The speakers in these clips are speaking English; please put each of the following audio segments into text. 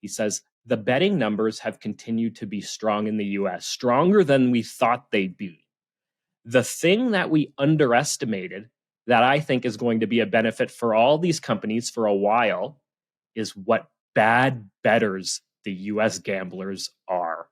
He says, the betting numbers have continued to be strong in the US, stronger than we thought they'd be. The thing that we underestimated that I think is going to be a benefit for all these companies for a while is what bad bettors the US gamblers are.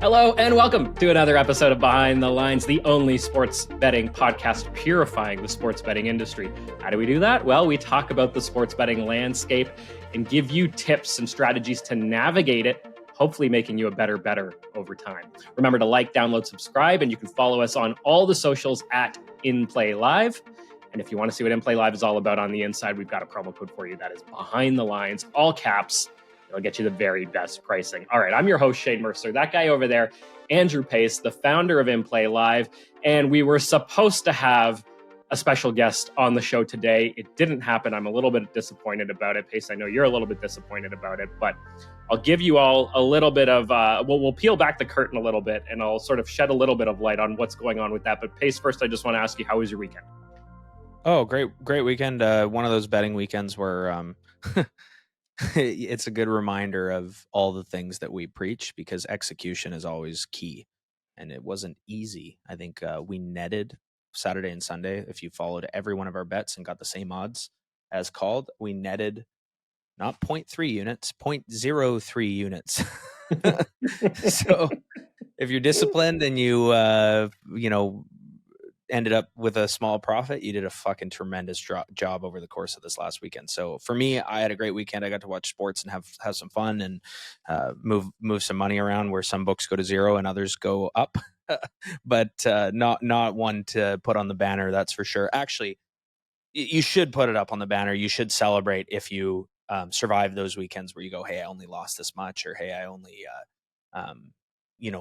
Hello and welcome to another episode of Behind the Lines, the only sports betting podcast purifying the sports betting industry. How do we do that? Well, we talk about the sports betting landscape and give you tips and strategies to navigate it, hopefully making you a better bettor over time. Remember to like, download, subscribe, and you can follow us on all the socials at inplayLIVE. And if you want to see what inplayLIVE is all about on the inside, we've got a promo code for you that is Behind the Lines, all caps. It'll get you the very best pricing. All right, I'm your host, Shane Mercer. That guy over there, Andrew Pace, the founder of inplayLIVE. And we were supposed to have a special guest on the show today. It didn't happen. I'm a little bit disappointed about it. Pace, I know you're a little bit disappointed about it, but I'll give you all a little bit of, we'll peel back the curtain a little bit and I'll sort of shed a little bit of light on what's going on with that. But Pace, first, I just want to ask you, how was your weekend? Oh, great weekend. One of those betting weekends where it's a good reminder of all the things that we preach, because execution is always key. And it wasn't easy. I think we netted Saturday and Sunday. If you followed every one of our bets and got the same odds as called, we netted not 0.3 units, 0.03 units. So if you're disciplined and you ended up with a small profit, you did a fucking tremendous job over the course of this last weekend. So for me, I had a great weekend. I got to watch sports and have some fun and move some money around where some books go to zero and others go up, but not one to put on the banner. That's for sure. Actually, you should put it up on the banner. You should celebrate if you survive those weekends where you go, hey, I only lost this much, or hey, I only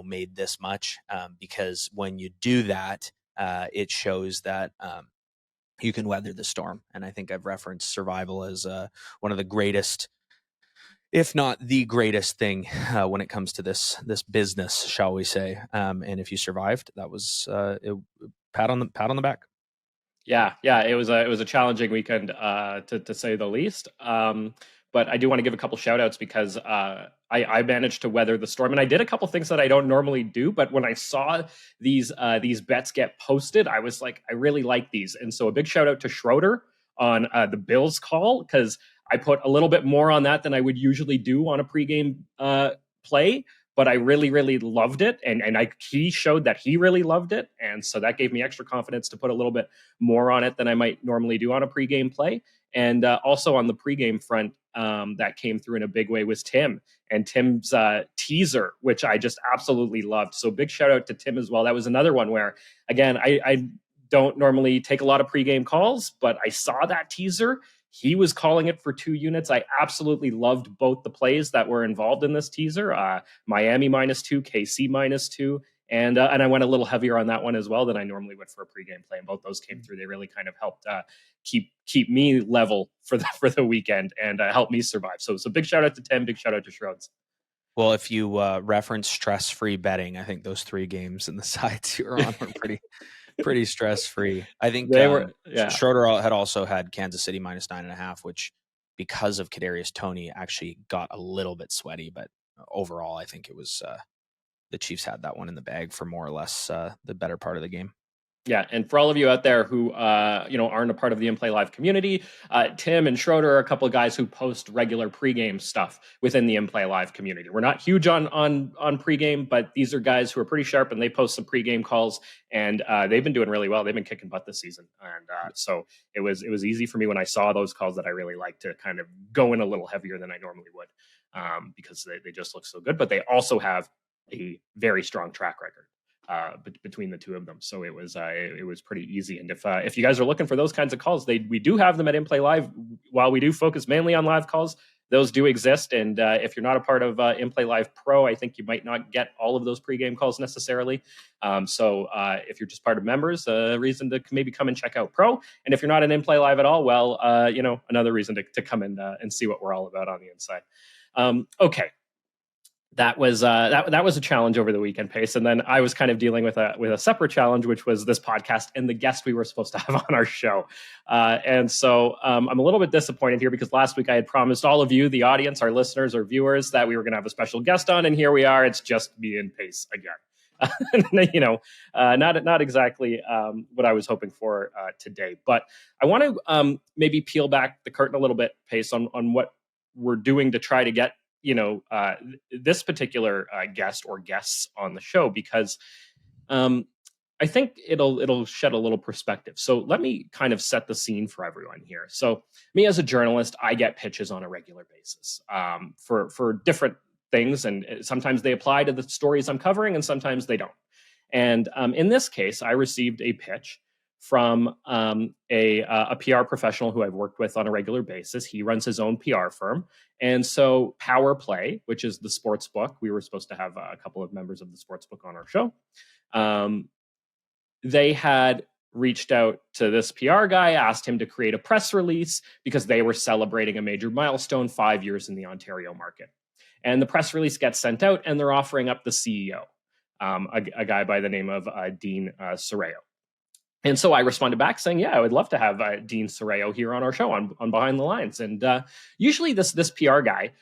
made this much, because when you do that, it shows that you can weather the storm. And I think I've referenced survival as one of the greatest, if not the greatest thing when it comes to this business, shall we say. And if you survived, that was pat on the back. Yeah, it was a challenging weekend to say the least. But I do want to give a couple shout outs because I managed to weather the storm, and I did a couple things that I don't normally do. But when I saw these bets get posted, I was like, I really like these. And so a big shout out to Schroeder on the Bills call, because I put a little bit more on that than I would usually do on a pregame play. But I really, really loved it. And he showed that he really loved it. And so that gave me extra confidence to put a little bit more on it than I might normally do on a pregame play. And also on the pregame front, that came through in a big way was Tim and Tim's teaser, which I just absolutely loved. So big shout out to Tim as well. That was another one where, again, I don't normally take a lot of pregame calls, but I saw that teaser. He was calling it for 2 units. I absolutely loved both the plays that were involved in this teaser. Miami -2, KC -2. And I went a little heavier on that one as well than I normally would for a pregame play. And both those came through. They really kind of helped keep me level for the weekend and help me survive. So big shout out to Tim, big shout out to Schroeds. Well, if you reference stress-free betting, I think those 3 games and the sides you were on were pretty stress-free. I think they were. Yeah. Schroeder had also had Kansas City -9.5, which, because of Kadarius Toney, actually got a little bit sweaty. But overall, I think it was the Chiefs had that one in the bag for more or less the better part of the game. Yeah, and for all of you out there who aren't a part of the inplayLIVE community, Tim and Schroeder are a couple of guys who post regular pregame stuff within the inplayLIVE community. We're not huge on pregame, but these are guys who are pretty sharp, and they post some pregame calls, and they've been doing really well. They've been kicking butt this season, and so it was easy for me when I saw those calls that I really liked to kind of go in a little heavier than I normally would, because they just look so good. But they also have a very strong track record between the two of them, so it was pretty easy. And if you guys are looking for those kinds of calls, we do have them at inplayLIVE. While we do focus mainly on live calls, those do exist. And if you're not a part of inplayLIVE Pro, I think you might not get all of those pregame calls necessarily. So if you're just part of members, a reason to maybe come and check out Pro. And if you're not an inplayLIVE at all, well, another reason to come in and see what we're all about on the inside. Okay. that was that was a challenge over the weekend, Pace. And then I was kind of dealing with a separate challenge, which was this podcast and the guest we were supposed to have on our show. And so I'm a little bit disappointed here because last week I had promised all of you, the audience, our listeners, our viewers, that we were going to have a special guest on, and here we are. It's just me and Pace again. Not exactly what I was hoping for today. But I want to maybe peel back the curtain a little bit, Pace, on what we're doing to try to get this particular guest or guests on the show, because I think it'll shed a little perspective. So let me kind of set the scene for everyone here. So me as a journalist, I get pitches on a regular basis for different things, and sometimes they apply to the stories I'm covering, and sometimes they don't. And in this case, I received a pitch from a PR professional who I've worked with on a regular basis. He runs his own PR firm. And so Power Play, which is the sports book, we were supposed to have a couple of members of the sports book on our show. They had reached out to this PR guy, asked him to create a press release because they were celebrating a major milestone, 5 years in the Ontario market. And the press release gets sent out, and they're offering up the CEO, a guy by the name of Dean Sero. And so I responded back saying, yeah, I would love to have Dean Sero here on our show on Behind the Lines. And usually this PR guy,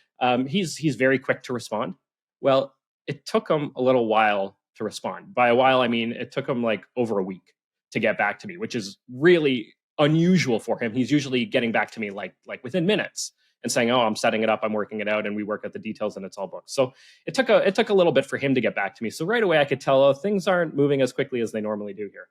he's very quick to respond. Well, it took him a little while to respond. By a while, I mean, it took him like over a week to get back to me, which is really unusual for him. He's usually getting back to me like within minutes and saying, oh, I'm setting it up, I'm working it out, and we work out the details, and it's all booked. So it took a little bit for him to get back to me. So right away I could tell, oh, things aren't moving as quickly as they normally do here.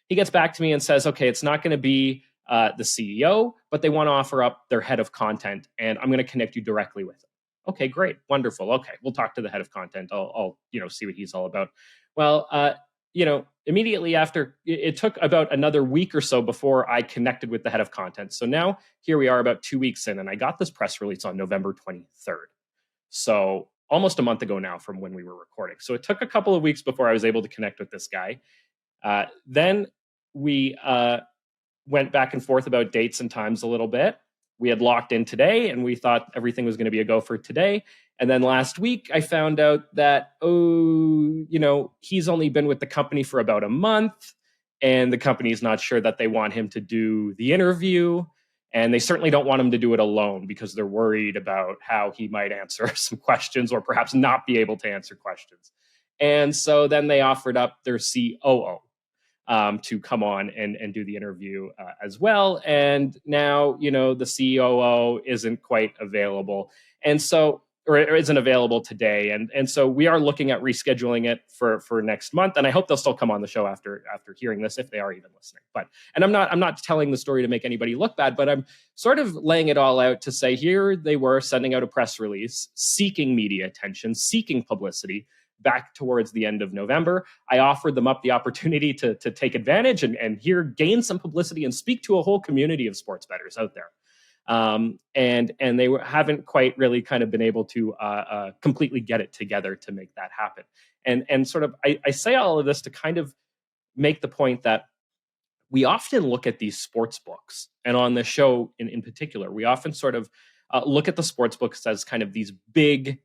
He gets back to me and says, okay, it's not going to be the CEO, but they want to offer up their head of content, and I'm going to connect you directly with them. Okay, great. Wonderful. Okay, we'll talk to the head of content. I'll see what he's all about. Well, immediately after, it took about another week or so before I connected with the head of content. So now here we are about 2 weeks in, and I got this press release on November 23rd. So almost a month ago now from when we were recording. So it took a couple of weeks before I was able to connect with this guy. Then we went back and forth about dates and times a little bit. We had locked in today, and we thought everything was going to be a go for today. And then last week, I found out that, he's only been with the company for about a month, and the company's not sure that they want him to do the interview. And they certainly don't want him to do it alone because they're worried about how he might answer some questions or perhaps not be able to answer questions. And so then they offered up their COO to come on and do the interview as well. And now, the COO isn't quite available. And so, or isn't available today. And so we are looking at rescheduling it for next month. And I hope they'll still come on the show after hearing this, if they are even listening. And I'm not telling the story to make anybody look bad, but I'm sort of laying it all out to say, here they were sending out a press release, seeking media attention, seeking publicity. Back towards the end of November, I offered them up the opportunity to take advantage and here gain some publicity and speak to a whole community of sports bettors out there. And they haven't quite really kind of been able to completely get it together to make that happen. And sort of, I say all of this to kind of make the point that we often look at these sports books, and on the show in particular, we often sort of look at the sports books as kind of these big,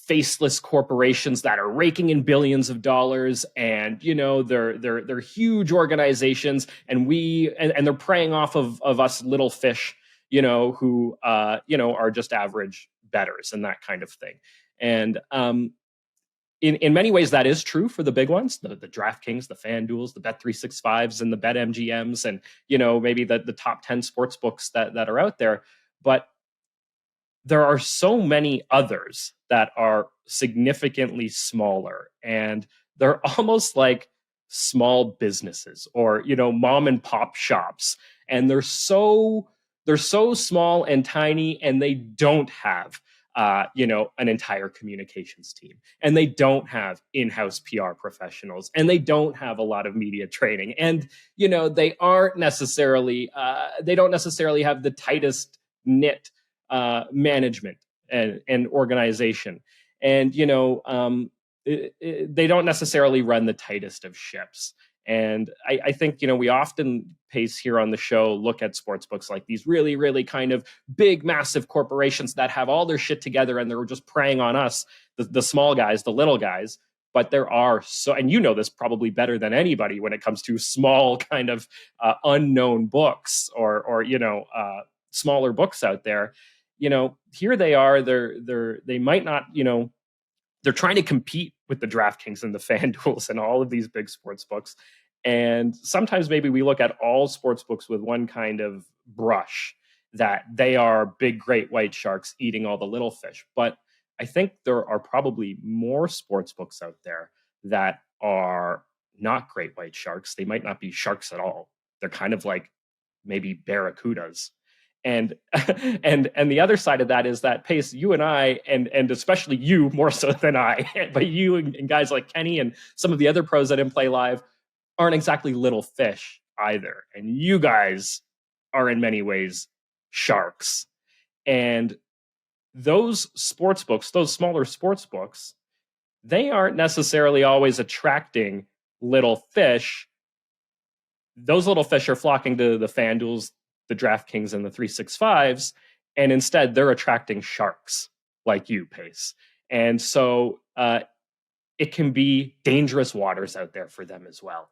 faceless corporations that are raking in billions of dollars, and they're huge organizations, and they're preying off of us little fish, who are just average bettors and that kind of thing. And in many ways that is true for the big ones, the DraftKings, the FanDuels, the Bet365s, and the BetMGMs, and maybe the top 10 sports books that are out there. But there are so many others that are significantly smaller, and they're almost like small businesses or, mom and pop shops. And they're so small and tiny, and they don't have, an entire communications team, and they don't have in-house PR professionals, and they don't have a lot of media training. And, they don't necessarily have the tightest knit management and organization, and they don't necessarily run the tightest of ships. And I think, we often, Pace, here on the show, look at sports books like these really, really kind of big, massive corporations that have all their shit together and they're just preying on us, the small guys, the little guys. But there are so, and this probably better than anybody when it comes to small kind of unknown books or smaller books out there. Here they are. They might not, they're trying to compete with the DraftKings and the FanDuels and all of these big sports books. And sometimes maybe we look at all sports books with one kind of brush, that they are big, great white sharks eating all the little fish. But I think there are probably more sports books out there that are not great white sharks. They might not be sharks at all. They're kind of like maybe barracudas. And and the other side of that is that, Pace, you and I, and especially you more so than I, but you and guys like Kenny and some of the other pros at inplayLIVE aren't exactly little fish either. And you guys are in many ways sharks. And those sports books, those smaller sports books, they aren't necessarily always attracting little fish. Those little fish are flocking to the FanDuels, the DraftKings, and the 365s, and instead they're attracting sharks like you, Pace. And so it can be dangerous waters out there for them as well.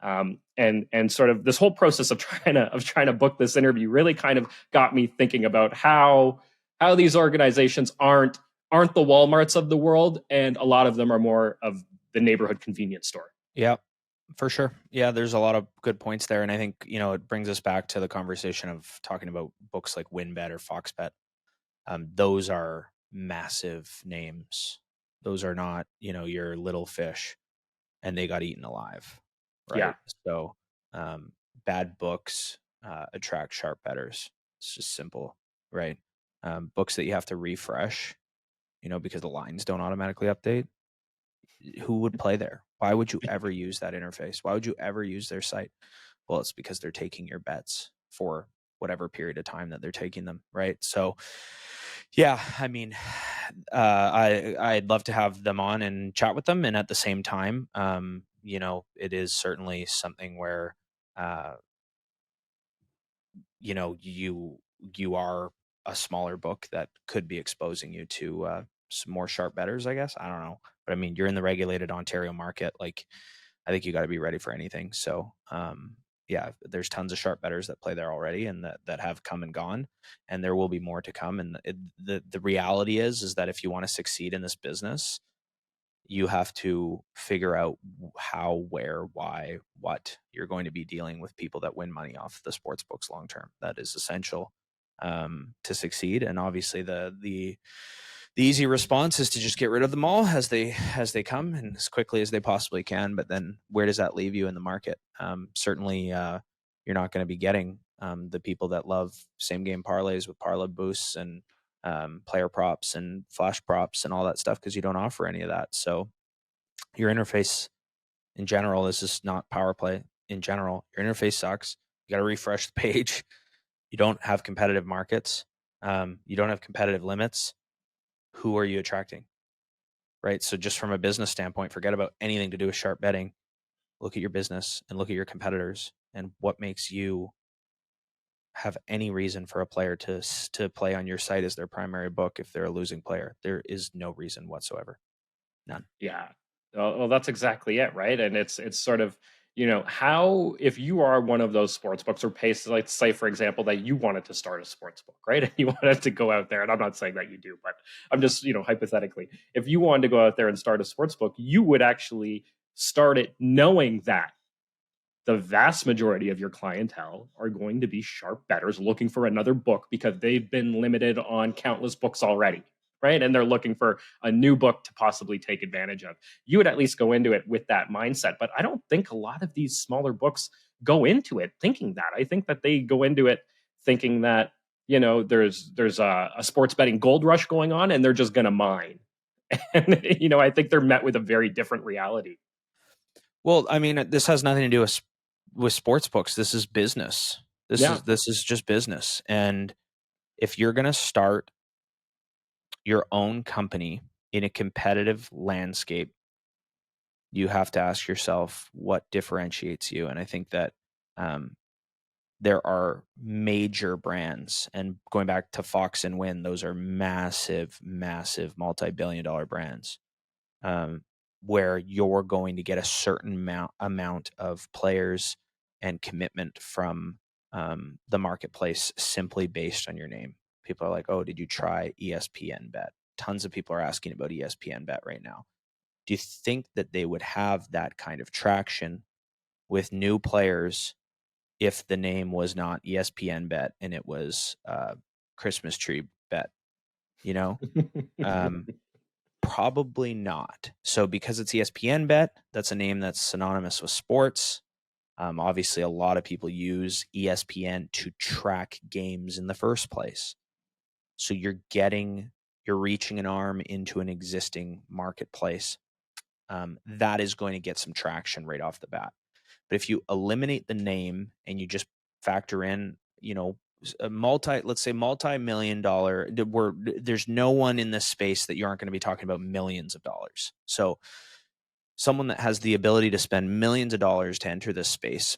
And sort of this whole process of trying to book this interview really kind of got me thinking about how these organizations aren't the Walmarts of the world, and a lot of them are more of the neighborhood convenience store. Yeah, for sure. Yeah, there's a lot of good points there. And I think, it brings us back to the conversation of talking about books like WinBet or FoxBet. Those are massive names. Those are not, your little fish, and they got eaten alive. Right. Yeah. So bad books attract sharp bettors. It's just simple, right? Books that you have to refresh, because the lines don't automatically update. Who would play there? Why would you ever use that interface? Why would you ever use their site? Well, it's because they're taking your bets for whatever period of time that they're taking them, right? So, yeah, I mean, I'd love to have them on and chat with them, and at the same time, it is certainly something where, you are a smaller book that could be exposing you to some more sharp bettors, I guess. I don't know. But I mean, you're in the regulated Ontario market. Like, I think you got to be ready for anything. So, yeah, there's tons of sharp bettors that play there already, and that have come and gone, and there will be more to come. And the reality is that if you want to succeed in this business, you have to figure out how, where, why, what you're going to be dealing with people that win money off the sports books long term. That is essential to succeed. And obviously, the easy response is to just get rid of them all as they come and as quickly as they possibly can. But then, where does that leave you in the market? Certainly, you're not going to be getting the people that love same game parlays with parlay boosts and player props and flash props and all that stuff, because you don't offer any of that. So your interface in general, this is not power play in general. Your interface sucks. You got to refresh the page. You don't have competitive markets. You don't have competitive limits. Who are you attracting? Right. So just from a business standpoint, forget about anything to do with sharp betting. Look at your business and look at your competitors and what makes you have any reason for a player to play on your site as their primary book if they're a losing player. There is no reason whatsoever. None. Yeah. Well, that's exactly it, right? And it's sort of, how, if you are one of those sports books, or Pace, like, say, for example, that you wanted to start a sports book, right? And you wanted to go out there, and I'm not saying that you do, but I'm just, hypothetically, if you wanted to go out there and start a sports book, you would actually start it knowing that the vast majority of your clientele are going to be sharp bettors looking for another book because they've been limited on countless books already, right? And they're looking for a new book to possibly take advantage of. You would at least go into it with that mindset. But I don't think a lot of these smaller books go into it thinking that. I think that they go into it thinking that, there's a sports betting gold rush going on, and they're just going to mine. And, I think they're met with a very different reality. Well, I mean, this has nothing to do with sports books. This is business. This is just business. And if you're going to start your own company in a competitive landscape, you have to ask yourself what differentiates you. And I think that there are major brands, and going back to Fox and Win, those are massive, massive multi-billion-dollar brands, where you're going to get a certain amount of players and commitment from the marketplace simply based on your name. People are like, oh, did you try ESPN Bet? Tons of people are asking about ESPN Bet right now. Do you think that they would have that kind of traction with new players if the name was not ESPN Bet and it was Christmas Tree Bet? You know, probably not. So because it's ESPN Bet, that's a name that's synonymous with sports. Obviously, a lot of people use ESPN to track games in the first place. So you're reaching an arm into an existing marketplace. That is going to get some traction right off the bat. But if you eliminate the name and you just factor in, a let's say multi-million dollar, there's no one in this space that you aren't going to be talking about millions of dollars. So someone that has the ability to spend millions of dollars to enter this space,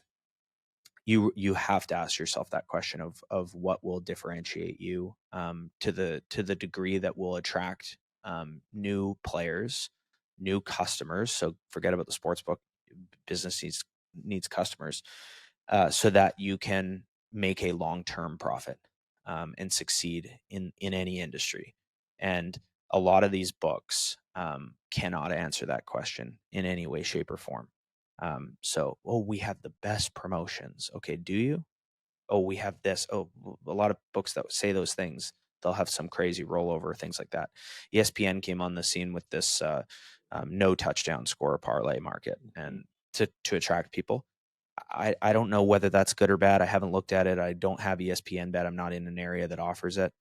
you have to ask yourself that question of what will differentiate you to the degree that will attract new players, new customers. So forget about the sportsbook. Business needs customers, so that you can make a long-term profit and succeed in any industry. And a lot of these books cannot answer that question in any way, shape, or form. So, oh, we have the best promotions. Okay, do you? Oh, we have this. Oh, a lot of books that say those things, they'll have some crazy rollover, things like that. ESPN came on the scene with this no touchdown score parlay market, and to attract people. I don't know whether that's good or bad. I haven't looked at it. I don't have ESPN Bet. I'm not in an area that offers it,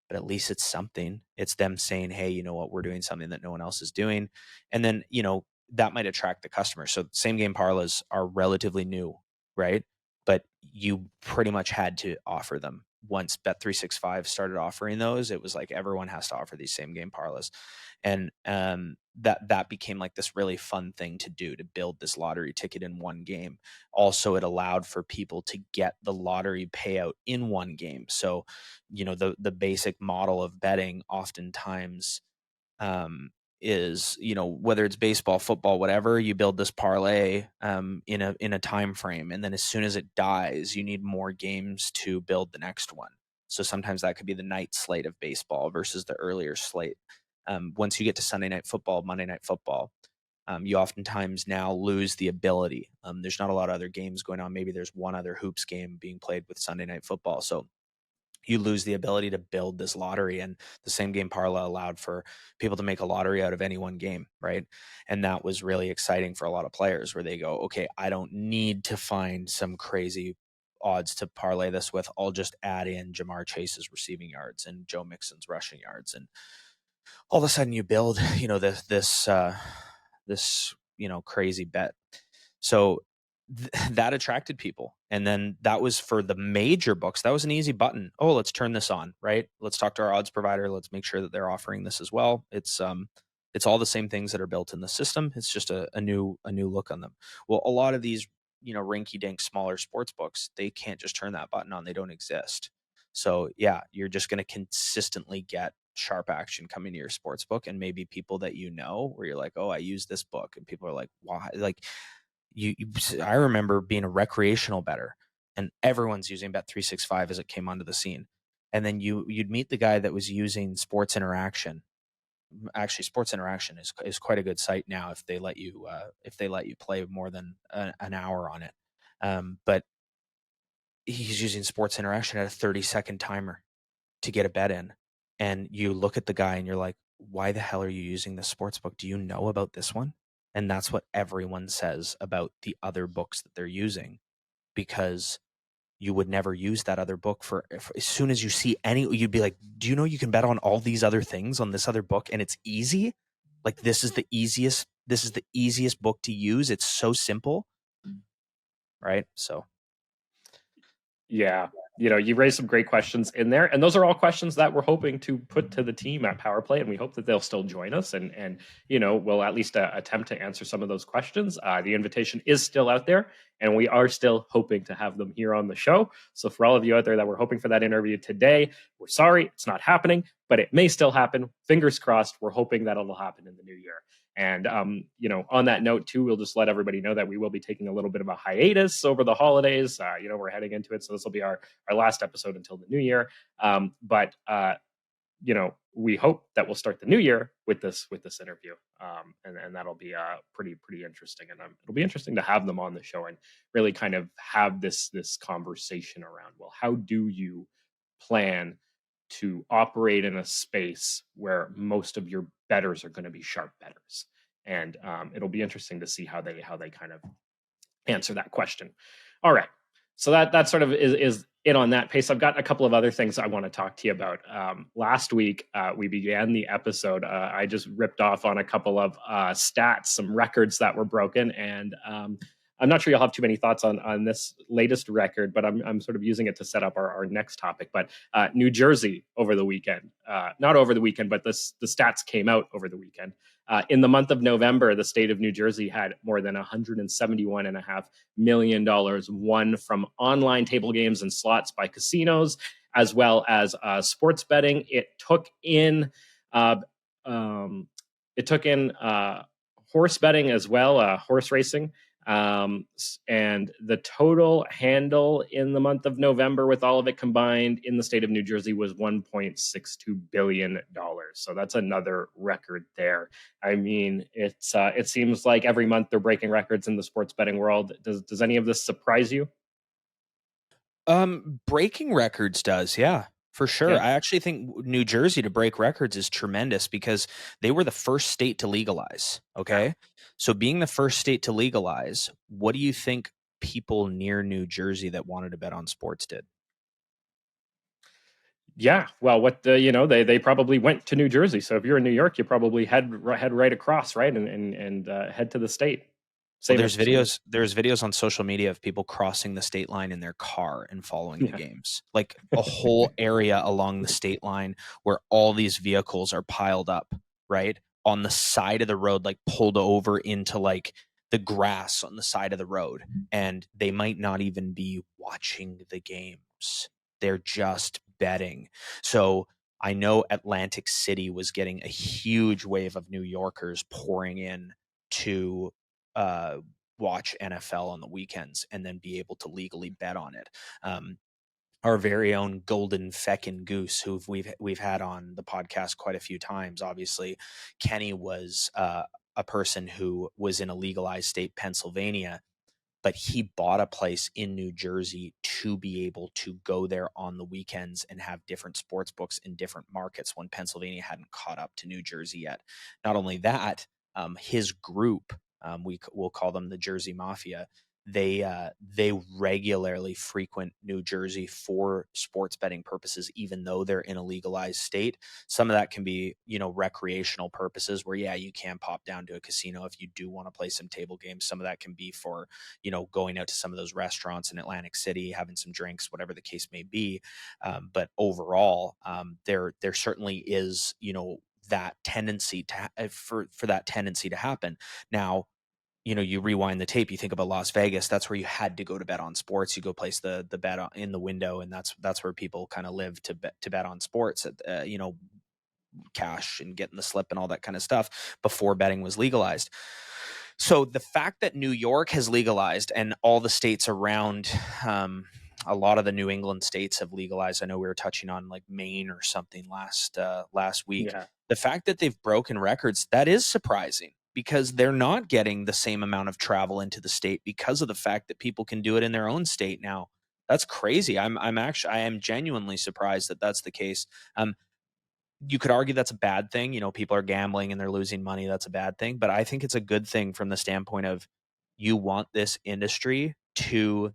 but at least it's something. It's them saying, hey, you know what, we're doing something that no one else is doing. And then, that might attract the customer. So same game parlays are relatively new, right? But you pretty much had to offer them. Once Bet365 started offering those, it was like everyone has to offer these same game parlays. And that became like this really fun thing to do, to build this lottery ticket in one game. Also, it allowed for people to get the lottery payout in one game. So, the basic model of betting oftentimes is, whether it's baseball, football, whatever, you build this parlay in a time frame, and then as soon as it dies, you need more games to build the next one. So sometimes that could be the night slate of baseball versus the earlier slate. Once you get to Sunday night football, Monday night football, you oftentimes now lose the ability. There's not a lot of other games going on. Maybe there's one other hoops game being played with Sunday night football. So you lose the ability to build this lottery, and the same game parlay allowed for people to make a lottery out of any one game, right? And that was really exciting for a lot of players, where they go, okay, I don't need to find some crazy odds to parlay this with. I'll just add in Jamar Chase's receiving yards and Joe Mixon's rushing yards, and all of a sudden you build, this crazy bet. So that attracted people. And then that was for the major books. That was an easy button. Oh, let's turn this on, right? Let's talk to our odds provider. Let's make sure that they're offering this as well. It's all the same things that are built in the system. It's just a new look on them. Well, a lot of these, rinky-dink smaller sports books, they can't just turn that button on. They don't exist. So yeah, you're just going to consistently get sharp action coming to your sports book, and maybe people that where you're like, oh, I use this book, and people are like, why? Like, I remember being a recreational bettor, and everyone's using Bet365 as it came onto the scene. And then you'd meet the guy that was using Sports Interaction. Actually, Sports Interaction is quite a good site now if they let you play more than an hour on it. But he's using Sports Interaction at a 30-second timer to get a bet in. And you look at the guy and you're like, why the hell are you using this sports book? Do you know about this one? And that's what everyone says about the other books that they're using, because you would never use that other book as soon as you see you'd be like, do you know you can bet on all these other things on this other book, and it's easy? Like, this is the easiest book to use. It's so simple. Right. So. Yeah. You raised some great questions in there, and those are all questions that we're hoping to put to the team at Power Play, and we hope that they'll still join us, and we'll at least attempt to answer some of those questions. The invitation is still out there, and we are still hoping to have them here on the show. So for all of you out there that were hoping for that interview today, we're sorry it's not happening, but it may still happen. Fingers crossed. We're hoping that it'll happen in the new year. And, on that note, too, we'll just let everybody know that we will be taking a little bit of a hiatus over the holidays. We're heading into it. So this will be our last episode until the new year. But we hope that we'll start the new year with this interview. And that'll be pretty interesting. And it'll be interesting to have them on the show and really kind of have this conversation around, well, how do you plan to operate in a space where most of your bettors are going to be sharp bettors? And it'll be interesting to see how they kind of answer that question. All right. So that sort of is it on that pace. I've got a couple of other things I want to talk to you about. Last week, we began the episode. I just ripped off on a couple of stats, some records that were broken. And I'm not sure you'll have too many thoughts on this latest record, but I'm sort of using it to set up our next topic. But New Jersey over the weekend, not over the weekend, but the stats came out over the weekend. In the month of November, the state of New Jersey had more than $171.5 million won from online table games and slots by casinos, as well as sports betting. It took in horse betting as well, horse racing. And the total handle in the month of November with all of it combined in the state of New Jersey was $1.62 billion. So that's another record there. I mean, it seems like every month they're breaking records in the sports betting world. Does any of this surprise you? Breaking records does, yeah, for sure. Yeah. I actually think New Jersey to break records is tremendous because they were the first state to legalize. Okay. Yeah. So being the first state to legalize, what do you think people near New Jersey that wanted to bet on sports did? Yeah, well, they probably went to New Jersey. So if you're in New York, you probably head right across, right, and head to the state. Well, there's videos on social media of people crossing the state line in their car and following the games. Like a whole area along the state line where all these vehicles are piled up, right? On the side of the road, like pulled over into like the grass on the side of the road. And they might not even be watching the games. They're just betting. So I know Atlantic City was getting a huge wave of New Yorkers pouring in to watch NFL on the weekends and then be able to legally bet on it. Our very own Golden Feckin' Goose, who we've had on the podcast quite a few times. Obviously, Kenny was a person who was in a legalized state, Pennsylvania, but he bought a place in New Jersey to be able to go there on the weekends and have different sports books in different markets when Pennsylvania hadn't caught up to New Jersey yet. Not only that, his group, we'll call them the Jersey Mafia, they regularly frequent New Jersey for sports betting purposes, even though they're in a legalized state. Some of that can be, recreational purposes where, yeah, you can pop down to a casino if you do want to play some table games. Some of that can be for, going out to some of those restaurants in Atlantic City, having some drinks, whatever the case may be. But overall, there certainly is, that tendency for that tendency to happen. Now, you rewind the tape, you think about Las Vegas, that's where you had to go to bet on sports. You go place the bet in the window, and that's where people kind of live to bet on sports, cash and getting the slip and all that kind of stuff before betting was legalized. So the fact that New York has legalized and all the states around, a lot of the New England states have legalized. I know we were touching on like Maine or something last week. Yeah. The fact that they've broken records, that is surprising because they're not getting the same amount of travel into the state because of the fact that people can do it in their own state now. That's crazy. I am genuinely surprised that that's the case. You could argue that's a bad thing. People are gambling and they're losing money. That's a bad thing. But I think it's a good thing from the standpoint of you want this industry to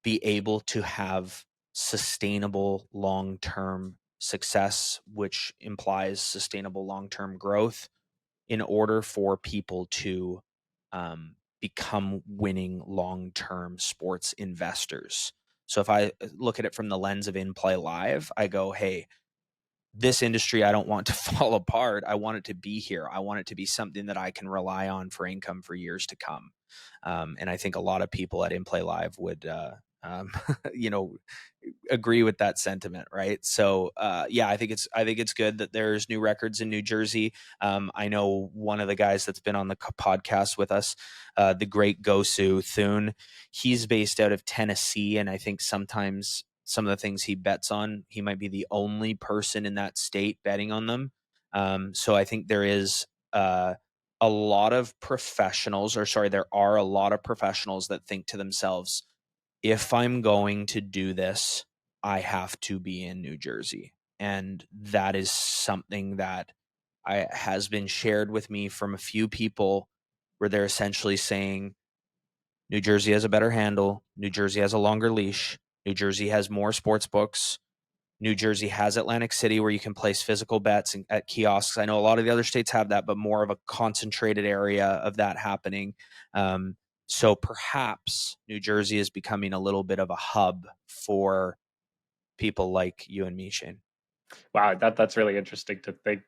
be able to have sustainable long-term success, which implies sustainable long-term growth in order for people to become winning long-term sports investors. So if I look at it from the lens of inplayLIVE, I go, hey, this industry, I don't want to fall apart. I want it to be here. I want it to be something that I can rely on for income for years to come. And I think a lot of people at inplayLIVE would, um, you know, agree with that sentiment, right? So, yeah, I think it's good that there's new records in New Jersey. I know one of the guys that's been on the podcast with us, the great Gosu Thune. He's based out of Tennessee, and I think sometimes some of the things he bets on, he might be the only person in that state betting on them. So I think there is a lot of professionals, or sorry, there are a lot of professionals that think to themselves, if I'm going to do this, I have to be in New Jersey. And that is something that has been shared with me from a few people where they're essentially saying New Jersey has a better handle, New Jersey has a longer leash, New Jersey has more sports books, New Jersey has Atlantic City where you can place physical bets at kiosks. I know a lot of the other states have that, but more of a concentrated area of that happening. So perhaps New Jersey is becoming a little bit of a hub for people like you and me, Shane. Wow, that's really interesting to think.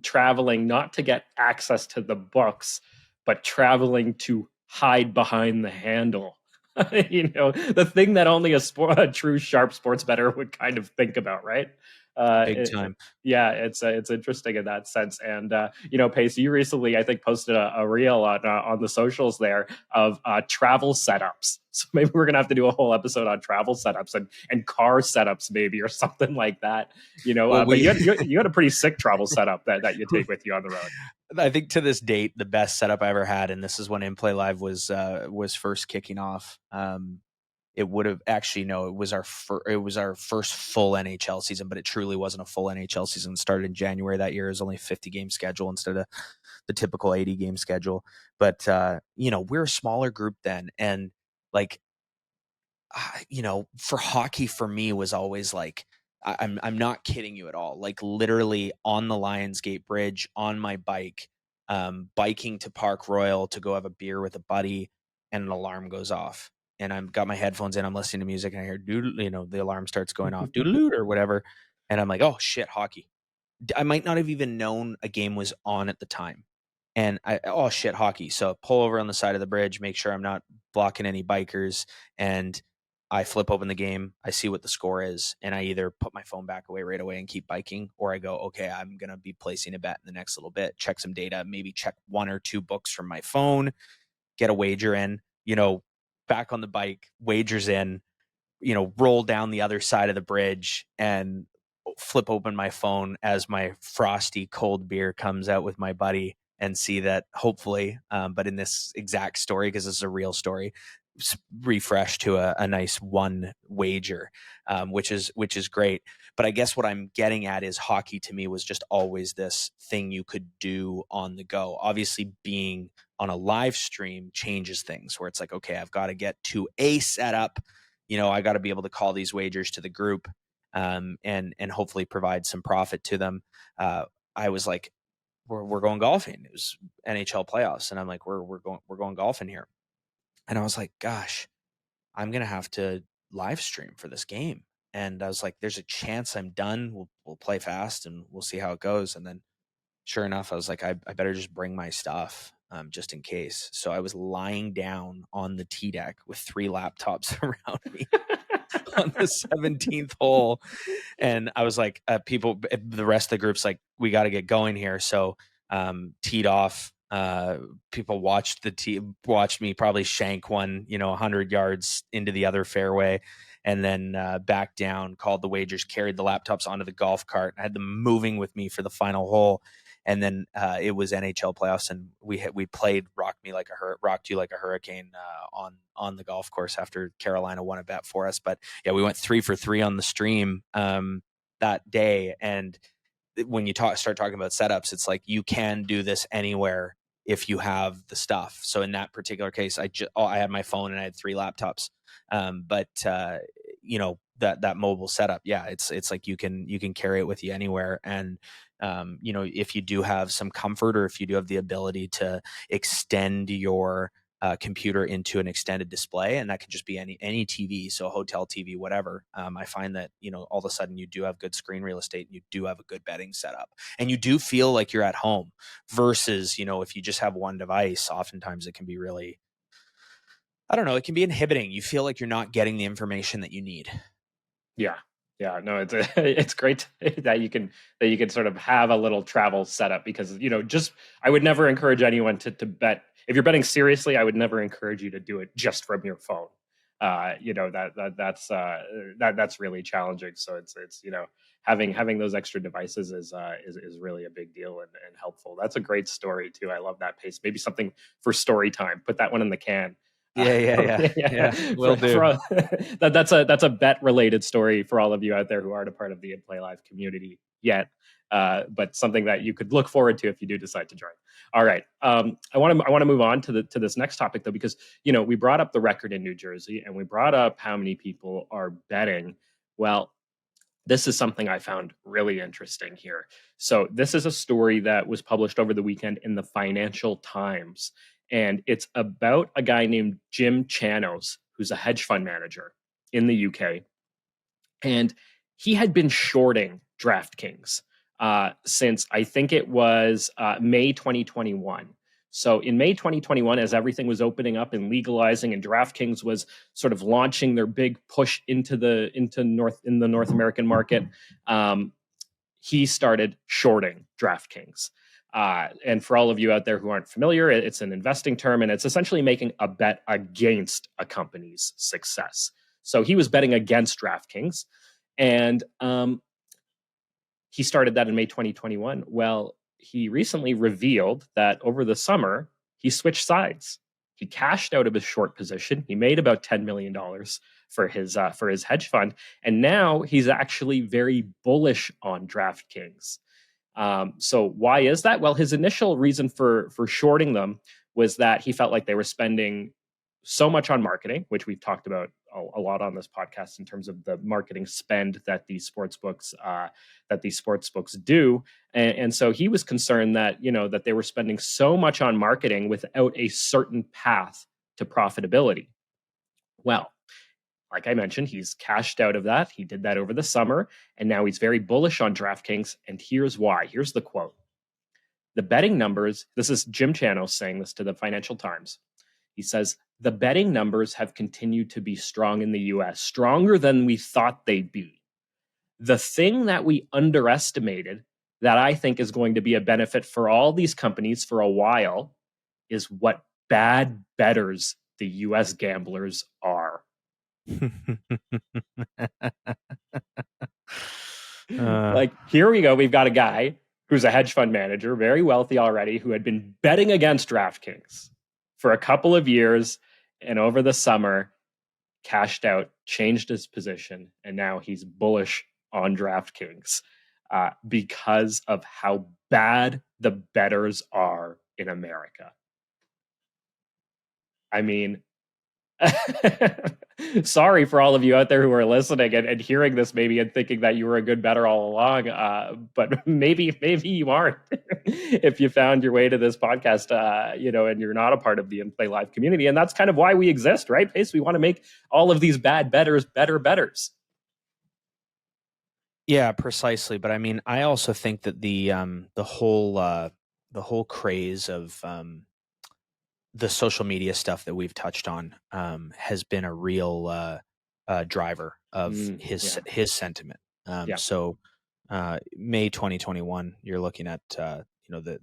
Traveling not to get access to the books, but traveling to hide behind the handle. The thing that only a true sharp sports bettor would kind of think about, right? Big time. Yeah, it's interesting in that sense. And Pace, you recently I think posted a reel on the socials there of travel setups. So maybe we're gonna have to do a whole episode on travel setups and car setups, maybe, or something like that. Well, But you had a pretty sick travel setup that you take with you on the road. I think to this date, the best setup I ever had, and this is when inplayLIVE was first kicking off. It would have actually no, it was our first full NHL season, but it truly wasn't a full NHL season. It started in January that year. It was only a 50 game schedule instead of the typical 80 game schedule. But we're a smaller group then, and like for hockey for me was always like I'm not kidding you at all. Like literally on the Lionsgate Bridge on my bike, biking to Park Royal to go have a beer with a buddy, and an alarm goes off. And I've got my headphones in, I'm listening to music, and I hear doodle, the alarm starts going off, doodle or whatever. And I'm like, oh shit, hockey. I might not have even known a game was on at the time. And oh shit, hockey. So pull over on the side of the bridge, make sure I'm not blocking any bikers, and I flip open the game, I see what the score is, and I either put my phone back away right away and keep biking, or I go, okay, I'm going to be placing a bet in the next little bit, check some data, maybe check one or two books from my phone, get a wager in, back on the bike, wagers in, roll down the other side of the bridge and flip open my phone as my frosty cold beer comes out with my buddy, and see that hopefully, but in this exact story, because this is a real story, refresh to a nice one wager, which is great. But I guess what I'm getting at is hockey to me was just always this thing you could do on the go. Obviously, being on a live stream changes things, where it's like, okay, I've got to get to a setup. I got to be able to call these wagers to the group, and hopefully provide some profit to them. I was like, we're going golfing. It was NHL playoffs, and I'm like, we're going golfing here. And I was like, gosh, I'm gonna have to live stream for this game. And I was like, there's a chance I'm done. We'll play fast and we'll see how it goes. And then sure enough, I was like, I better just bring my stuff, just in case. So I was lying down on the tee deck with 3 laptops around me on the 17th hole. And I was like, the rest of the group's like, we got to get going here. So teed off. People watched me probably shank one, 100 yards into the other fairway, and then back down, called the wagers, carried the laptops onto the golf cart. I had them moving with me for the final hole. And then it was NHL playoffs, and we played Rocked You Like a Hurricane on the golf course after Carolina won a bet for us. But yeah, we went 3 for 3 on the stream that day. And when you start talking about setups, it's like you can do this anywhere if you have the stuff. So in that particular case, I had my phone and I had 3 laptops. But that mobile setup, yeah, it's like you can carry it with you anywhere. And if you do have some comfort, or if you do have the ability to extend your computer into an extended display, and that could just be any TV, so hotel TV, whatever. I find that, all of a sudden you do have good screen real estate, and you do have a good betting setup, and you do feel like you're at home. Versus, if you just have one device, oftentimes it can be really, I don't know, it can be inhibiting. You feel like you're not getting the information that you need. Yeah. Yeah, no, it's it's great that you can sort of have a little travel setup, because just I would never encourage anyone to bet. If you're betting seriously, I would never encourage you to do it just from your phone. That's really challenging. So it's having those extra devices is really a big deal and helpful. That's a great story too. I love that pace. Maybe something for story time. Put that one in the can. Yeah. Will do. That's a bet related story for all of you out there who aren't a part of the inplayLIVE community yet, but something that you could look forward to if you do decide to join. All right, I want to move on to this next topic though, because we brought up the record in New Jersey and we brought up how many people are betting. Well, this is something I found really interesting here. So this is a story that was published over the weekend in the Financial Times, and it's about a guy named Jim Chanos, who's a hedge fund manager in the UK. And he had been shorting DraftKings since I think it was May 2021. So in May 2021, as everything was opening up and legalizing, and DraftKings was sort of launching their big push into the North American market, he started shorting DraftKings. And for all of you out there who aren't familiar, it's an investing term, and it's essentially making a bet against a company's success. So he was betting against DraftKings, and he started that in May 2021. Well, he recently revealed that over the summer, he switched sides. He cashed out of his short position. He made about $10 million for his hedge fund, and now he's actually very bullish on DraftKings. So why is that? Well, his initial reason for shorting them was that he felt like they were spending so much on marketing, which we've talked about a lot on this podcast in terms of the marketing spend that these sports books do. And so he was concerned that, that they were spending so much on marketing without a certain path to profitability. Well, like I mentioned, he's cashed out of that. He did that over the summer, and now he's very bullish on DraftKings. And here's why. Here's the quote. The betting numbers, this is Jim Chanos saying this to the Financial Times. He says, the betting numbers have continued to be strong in the US, stronger than we thought they'd be. The thing that we underestimated that I think is going to be a benefit for all these companies for a while is what bad bettors the US gamblers are. Like, here we go. We've got a guy who's a hedge fund manager, very wealthy already, who had been betting against DraftKings for a couple of years, and over the summer cashed out, changed his position, and now he's bullish on DraftKings because of how bad the bettors are in America. I mean, sorry for all of you out there who are listening and hearing this maybe and thinking that you were a good bettor all along, but maybe you aren't. If you found your way to this podcast, and you're not a part of the inplayLIVE community, and that's kind of why we exist, right, Pace? We want to make all of these bad bettors better bettors. Yeah, precisely. But I mean, I also think that the whole craze of the social media stuff that we've touched on has been a real driver of his sentiment. So May 2021, you're looking at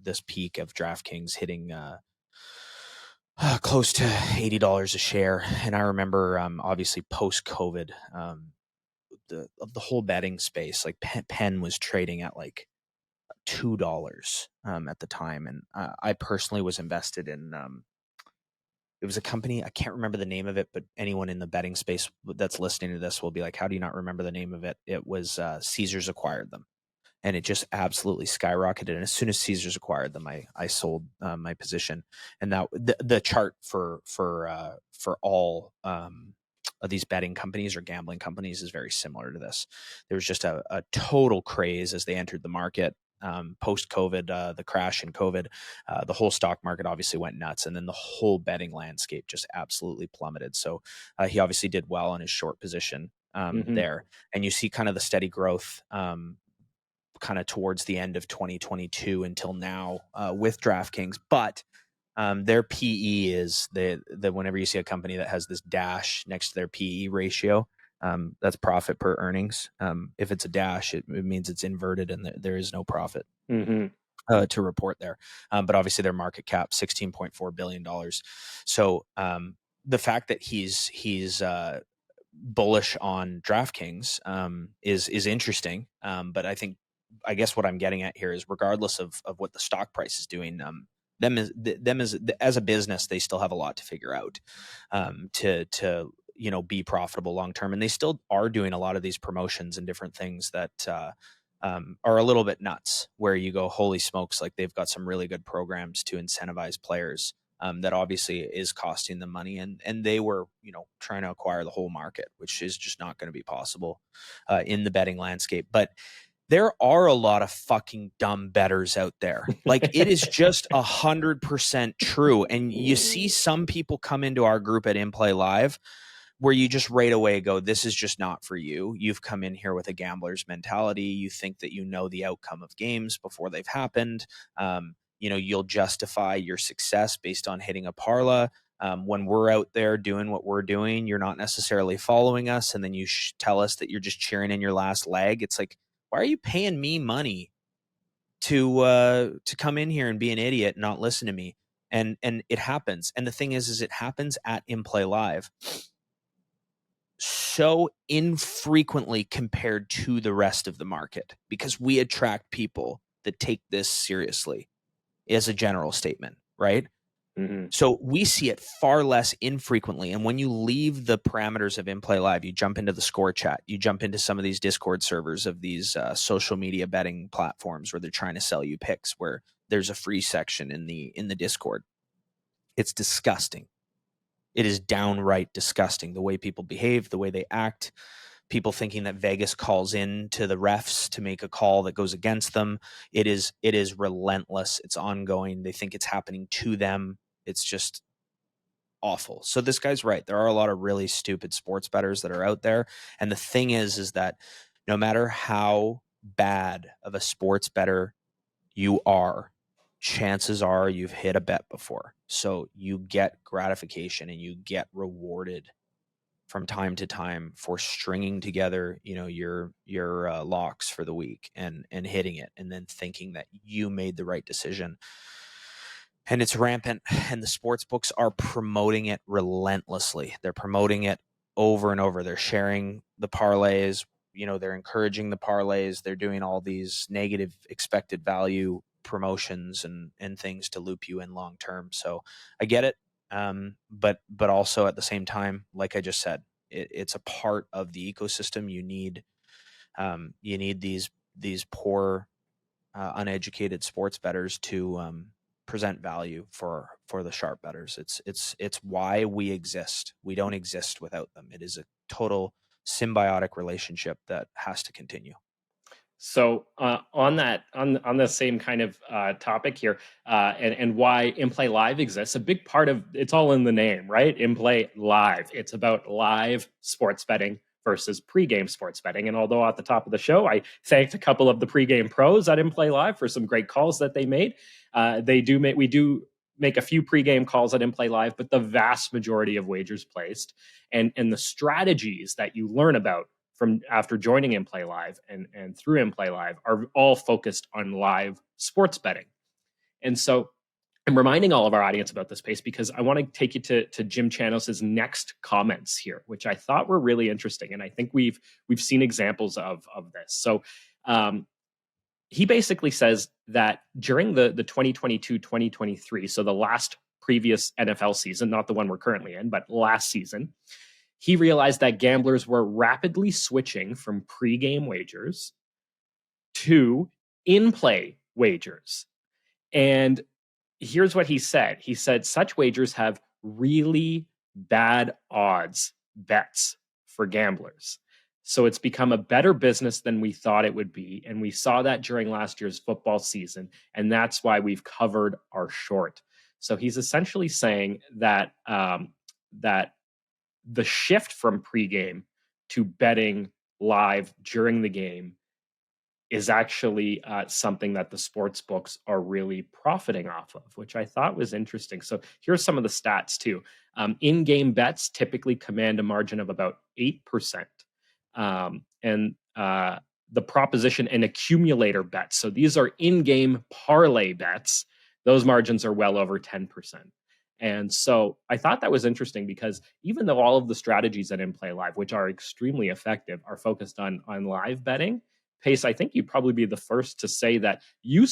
this peak of DraftKings hitting close to $80 a share, and I remember obviously post COVID, the whole betting space, like Penn was trading at like $2 at the time, and I personally was invested in. It was a company, I can't remember the name of it, but anyone in the betting space that's listening to this will be like, how do you not remember the name of it? It was Caesars acquired them, and it just absolutely skyrocketed. And as soon as Caesars acquired them, I sold my position. And that the chart for all of these betting companies or gambling companies is very similar to this. There was just a total craze as they entered the market. post-COVID, the crash in COVID, the whole stock market obviously went nuts, and then the whole betting landscape just absolutely plummeted. So he obviously did well on his short position there, and you see kind of the steady growth kind of towards the end of 2022 until now with DraftKings. But their PE is the whenever you see a company that has this dash next to their PE ratio, that's profit per earnings. If it's a dash, it means it's inverted and there is no profit to report there. But obviously their market cap, $16.4 billion. So the fact that he's bullish on DraftKings is interesting. But I guess what I'm getting at here is, regardless of what the stock price is doing, them as a business, they still have a lot to figure out to be profitable long term, and they still are doing a lot of these promotions and different things that are a little bit nuts, where you go, holy smokes, like they've got some really good programs to incentivize players. That obviously is costing them money, and they were trying to acquire the whole market, which is just not going to be possible in the betting landscape. But there are a lot of fucking dumb bettors out there. Like, it is just 100% true. And you see some people come into our group at inplayLIVE where you just right away go, this is just not for you. You've come in here with a gambler's mentality. You think that you know the outcome of games before they've happened. You'll justify your success based on hitting a parla. When we're out there doing what we're doing, you're not necessarily following us. And then you tell us that you're just cheering in your last leg. It's like, why are you paying me money to come in here and be an idiot and not listen to me? And it happens. And the thing is it happens at inplayLIVE so infrequently compared to the rest of the market, because we attract people that take this seriously, as a general statement, right? So we see it far less infrequently. And when you leave the parameters of inplayLIVE, you jump into the score chat, you jump into some of these Discord servers of these social media betting platforms where they're trying to sell you picks, where there's a free section in the Discord. It's disgusting. It is downright disgusting, the way people behave, the way they act. People thinking that Vegas calls in to the refs to make a call that goes against them. It is relentless. It's ongoing. They think it's happening to them. It's just awful. So this guy's right. There are a lot of really stupid sports bettors that are out there. And the thing is that no matter how bad of a sports bettor you are, chances are you've hit a bet before. So you get gratification and you get rewarded from time to time for stringing together, your locks for the week and hitting it, and then thinking that you made the right decision. And it's rampant, and the sports books are promoting it relentlessly. They're promoting it over and over. They're sharing the parlays, they're encouraging the parlays. They're doing all these negative expected value promotions and things to loop you in long term. So I get it. But also at the same time, like I just said, it's a part of the ecosystem. You need these poor, uneducated sports bettors to present value for the sharp bettors. It's why we exist. We don't exist without them. It is a total symbiotic relationship that has to continue. So on the same kind of topic here, and why inplayLIVE exists, a big part of it's all in the name, right? inplayLIVE. It's about live sports betting versus pregame sports betting. And although at the top of the show, I thanked a couple of the pregame pros at inplayLIVE for some great calls that they made. We do make a few pregame calls at inplayLIVE, but the vast majority of wagers placed and the strategies that you learn about from after joining inplayLIVE and through inplayLIVE are all focused on live sports betting. And so I'm reminding all of our audience about this space because I want to take you to Jim Chanos's next comments here, which I thought were really interesting. And I think we've seen examples of this. So he basically says that during the 2022-2023, so the last previous NFL season, not the one we're currently in, but last season, he realized that gamblers were rapidly switching from pregame wagers to in-play wagers. And here's what he said. He said, such wagers have really bad odds bets for gamblers. So it's become a better business than we thought it would be. And we saw that during last year's football season. And that's why we've covered our short. So he's essentially saying that that the shift from pregame to betting live during the game is actually something that the sports books are really profiting off of, which I thought was interesting. So here's some of the stats too. In-game bets typically command a margin of about 8%. And the proposition and accumulator bets, so these are in-game parlay bets, those margins are well over 10%. And so I thought that was interesting because even though all of the strategies at inplayLIVE, which are extremely effective, are focused on live betting, Pace, I think you'd probably be the first to say that you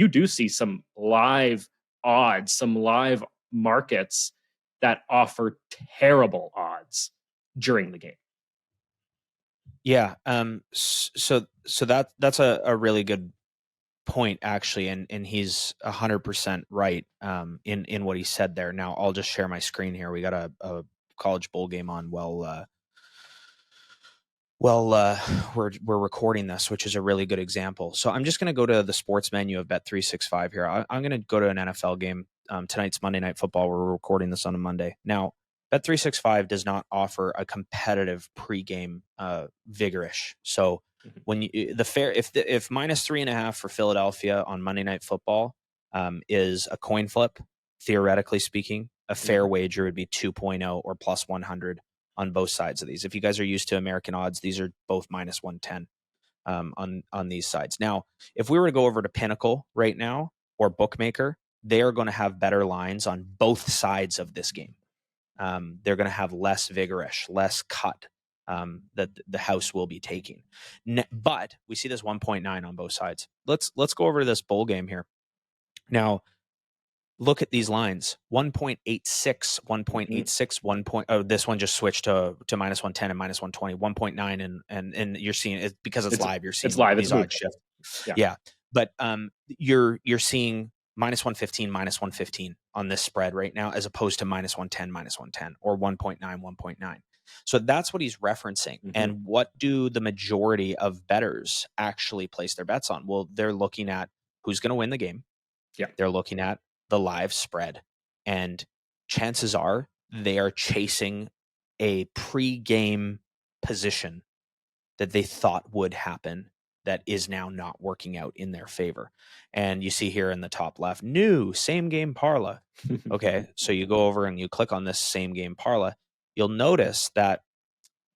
do see some live odds, some live markets that offer terrible odds during the game. Yeah. So that's a really good point, actually, and he's 100% right in what he said there. Now I'll just share my screen here. We got a college bowl game on we're recording this, which is a really good example. So I'm just going to go to the sports menu of Bet365 here. I'm going to go to an NFL game. Tonight's Monday Night Football. We're recording this on a Monday. Now, Bet365 does not offer a competitive pregame vigorish. So when you, if minus 3.5 for Philadelphia on Monday Night Football is a coin flip, theoretically speaking, a fair wager would be 2.0 or plus 100 on both sides of these. If you guys are used to American odds, these are both minus 110 on these sides. Now, if we were to go over to Pinnacle right now or Bookmaker, they are going to have better lines on both sides of this game. They're going to have less vigorish, less cut that the house will be taking. But we see this 1.9 on both sides. Let's go over to this bowl game here. Now, look at these lines: 1.86, 1.86, 1. Oh, this one just switched to minus 110 and minus 120, 1.9, and you're seeing it because it's live. You're seeing it's live. These odds shift. Yeah. But you're seeing minus 115, minus 115 on this spread right now, as opposed to minus 110, minus 110, or 1.9, 1.9. So that's what he's referencing. And what do the majority of bettors actually place their bets on? Well, they're looking at who's going to win the game. Yeah. They're looking at the live spread, and chances are they are chasing a pre-game position that they thought would happen that is now not working out in their favor. And you see here in the top left, new same game parlay. Okay, so you go over and you click on this same game parlay. You'll notice that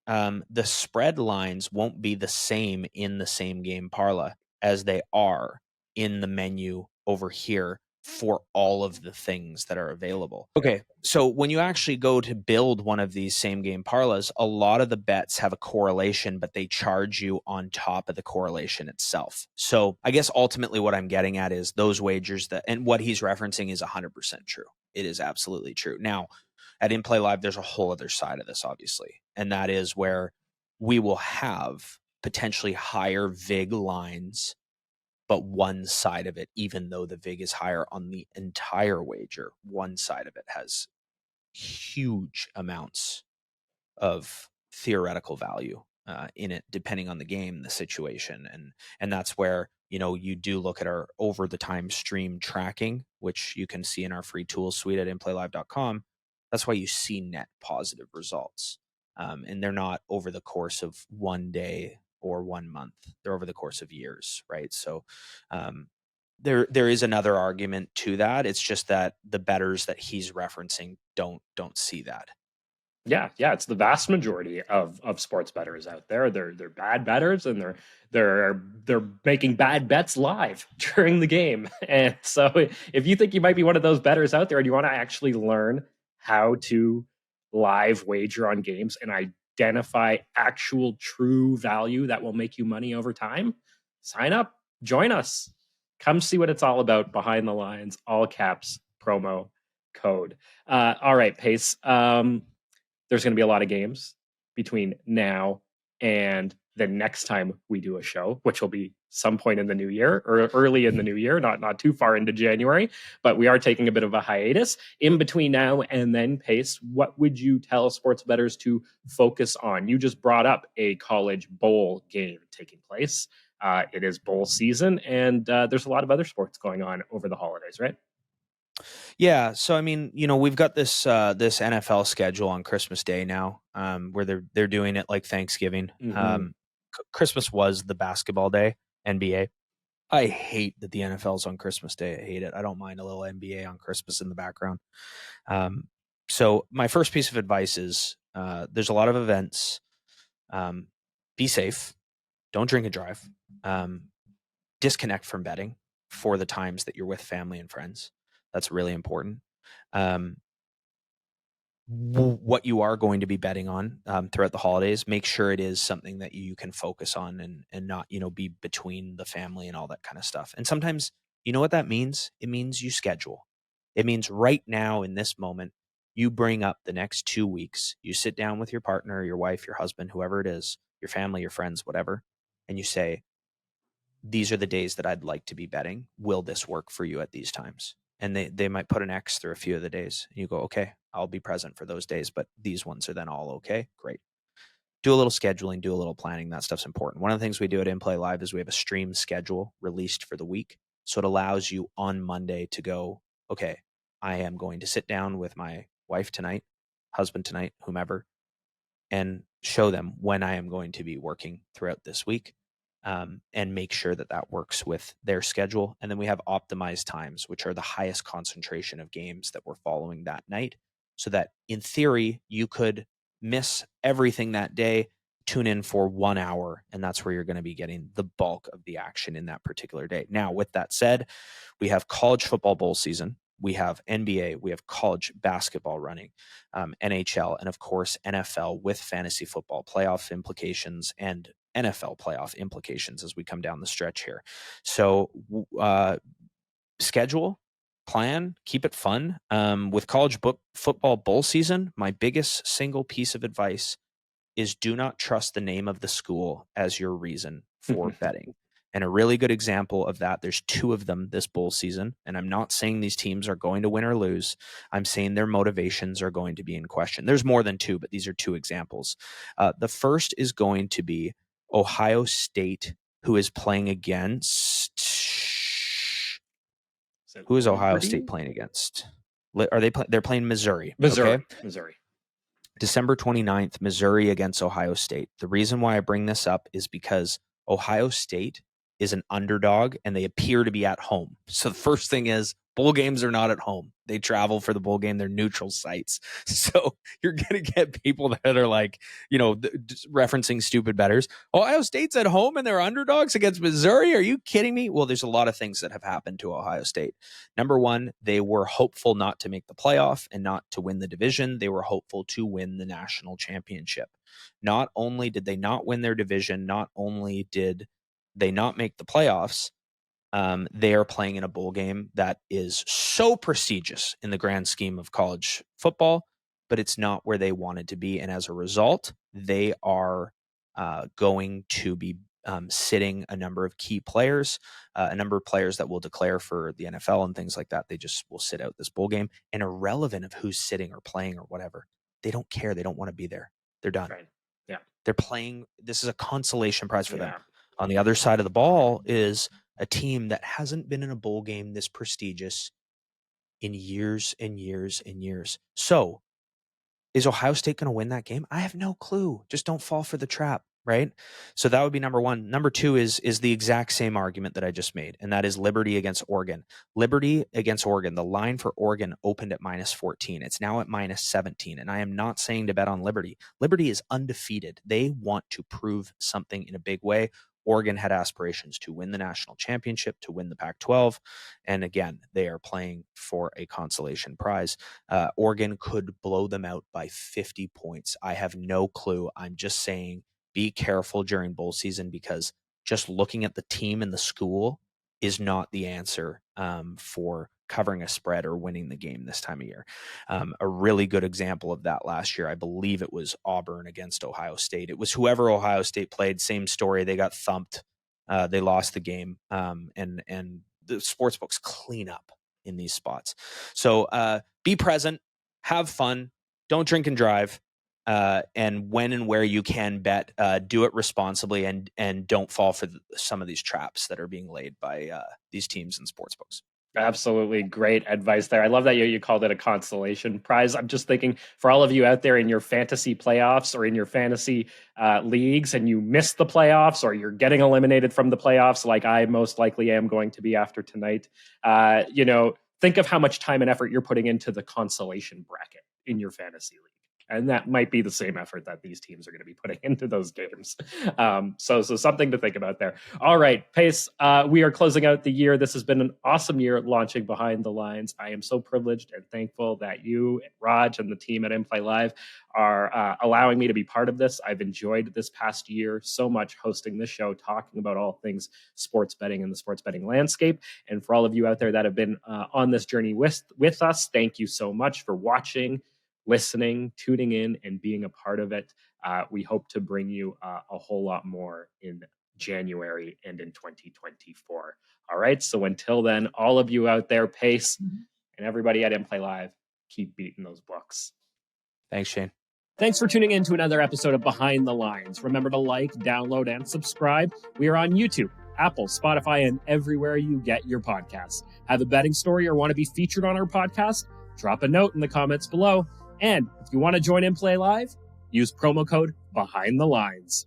the spread lines won't be the same in the same game parlay as they are in the menu over here for all of the things that are available. Okay, so when you actually go to build one of these same game parlays, a lot of the bets have a correlation, but they charge you on top of the correlation itself. So I guess ultimately what I'm getting at is those wagers and what he's referencing is 100% true. It is absolutely true. Now, at inplayLIVE, there's a whole other side of this, obviously, and that is where we will have potentially higher VIG lines, but one side of it, even though the VIG is higher on the entire wager, one side of it has huge amounts of theoretical value in it, depending on the game, the situation. And that's where, you do look at our over the time stream tracking, which you can see in our free tools suite at inplaylive.com. That's why you see net positive results. And they're not over the course of one day or 1 month. They're over the course of years, right? So there is another argument to that. It's just that the bettors that he's referencing don't see that. Yeah, it's the vast majority of sports bettors out there. They're bad bettors, and they're making bad bets live during the game. And so, if you think you might be one of those bettors out there, and you want to actually learn how to live wager on games and identify actual true value that will make you money over time, sign up, join us, come see what it's all about behind the lines, all caps promo code. All right, Pace. There's going to be a lot of games between now and the next time we do a show, which will be some point in the new year, or early in the new year, not too far into January, but we are taking a bit of a hiatus. In between now and then, Pace, what would you tell sports bettors to focus on? You just brought up a college bowl game taking place. It is bowl season, and there's a lot of other sports going on over the holidays, right? Yeah, so I mean, we've got this this NFL schedule on Christmas Day now, where they're doing it like Thanksgiving. Christmas was the basketball day, NBA. I hate that the NFL's on Christmas Day. I hate it. I don't mind a little NBA on Christmas in the background. So my first piece of advice is there's a lot of events. Be safe. Don't drink and drive. Disconnect from betting for the times that you're with family and friends. That's really important. What you are going to be betting on throughout the holidays, make sure it is something that you can focus on and not, be between the family and all that kind of stuff. And sometimes, you know what that means? It means you schedule. It means right now in this moment, you bring up the next 2 weeks, you sit down with your partner, your wife, your husband, whoever it is, your family, your friends, whatever, and you say, these are the days that I'd like to be betting. Will this work for you at these times? And they might put an X through a few of the days. And you go, okay, I'll be present for those days, but these ones are then all okay. Great. Do a little scheduling, do a little planning. That stuff's important. One of the things we do at inplayLIVE is we have a stream schedule released for the week. So it allows you on Monday to go, okay, I am going to sit down with my wife tonight, husband tonight, whomever, and show them when I am going to be working throughout this week. And make sure that that works with their schedule. And then we have optimized times, which are the highest concentration of games that we're following that night, so that in theory, you could miss everything that day, tune in for 1 hour, and that's where you're going to be getting the bulk of the action in that particular day. Now, with that said, we have college football bowl season. We have NBA, we have college basketball running, NHL, and of course, NFL with fantasy football playoff implications and NFL playoff implications as we come down the stretch here. So schedule, plan, keep it fun. With college football bowl season, my biggest single piece of advice is do not trust the name of the school as your reason for betting. And a really good example of that, there's 2 of them this bowl season. And I'm not saying these teams are going to win or lose. I'm saying their motivations are going to be in question. There's more than 2, but these are 2 examples. The first is going to be Ohio State, who is playing against. Who is Ohio State playing against? Are they? They're playing Missouri. Missouri. Okay? Missouri. December 29th, Missouri against Ohio State. The reason why I bring this up is because Ohio State is an underdog and they appear to be at home. So the first thing is bowl games are not at home. They travel for the bowl game. They're neutral sites. So you're going to get people that are like, referencing stupid bettors. Ohio State's at home and they're underdogs against Missouri. Are you kidding me? Well, there's a lot of things that have happened to Ohio State. Number one, they were hopeful not to make the playoff and not to win the division. They were hopeful to win the national championship. Not only did they not win their division, not only did they not make the playoffs, they are playing in a bowl game that is so prestigious in the grand scheme of college football, but it's not where they wanted to be. And as a result, they are going to be sitting a number of key players, a number of players that will declare for the NFL and things like that. They just will sit out this bowl game, and irrelevant of who's sitting or playing or whatever. They don't care. They don't want to be there. They're done. Right. Yeah. They're playing. This is a consolation prize for them. On the other side of the ball is a team that hasn't been in a bowl game this prestigious in years and years and years. So is Ohio State going to win that game? I have no clue. Just don't fall for the trap, right? So that would be number one. Number two is the exact same argument that I just made, and that is Liberty against Oregon. Liberty against Oregon. The line for Oregon opened at -14. It's now at -17, and I am not saying to bet on Liberty. Liberty is undefeated. They want to prove something in a big way. Oregon had aspirations to win the national championship, to win the Pac-12. And again, they are playing for a consolation prize. Oregon could blow them out by 50 points. I have no clue. I'm just saying be careful during bowl season, because just looking at the team and the school is not the answer for covering a spread or winning the game this time of year. A really good example of that last year, I believe it was Auburn against Ohio State. It was whoever Ohio State played, same story. They got thumped they lost the game, and the sportsbooks clean up in these spots. So be present, have fun, don't drink and drive, and when and where you can bet, do it responsibly, and don't fall for some of these traps that are being laid by these teams and sportsbooks. Absolutely great advice there. I love that you called it a consolation prize. I'm just thinking for all of you out there in your fantasy playoffs or in your fantasy leagues, and you missed the playoffs or you're getting eliminated from the playoffs, like I most likely am going to be after tonight. Think of how much time and effort you're putting into the consolation bracket in your fantasy league. And that might be the same effort that these teams are going to be putting into those games. So something to think about there. All right, Pace, we are closing out the year. This has been an awesome year launching Behind the Lines. I am so privileged and thankful that you, Raj, and the team at inplayLIVE are allowing me to be part of this. I've enjoyed this past year so much hosting this show, talking about all things sports betting and the sports betting landscape. And for all of you out there that have been on this journey with us, thank you so much for watching, listening, tuning in, and being a part of it. We hope to bring you a whole lot more in January and in 2024. All right. So until then, all of you out there, Pace, and everybody at inplayLIVE, keep beating those books. Thanks, Shane. Thanks for tuning in to another episode of Behind the Lines. Remember to like, download, and subscribe. We are on YouTube, Apple, Spotify, and everywhere you get your podcasts. Have a betting story or want to be featured on our podcast? Drop a note in the comments below. And if you want to join inplayLIVE, use promo code Behind the Lines.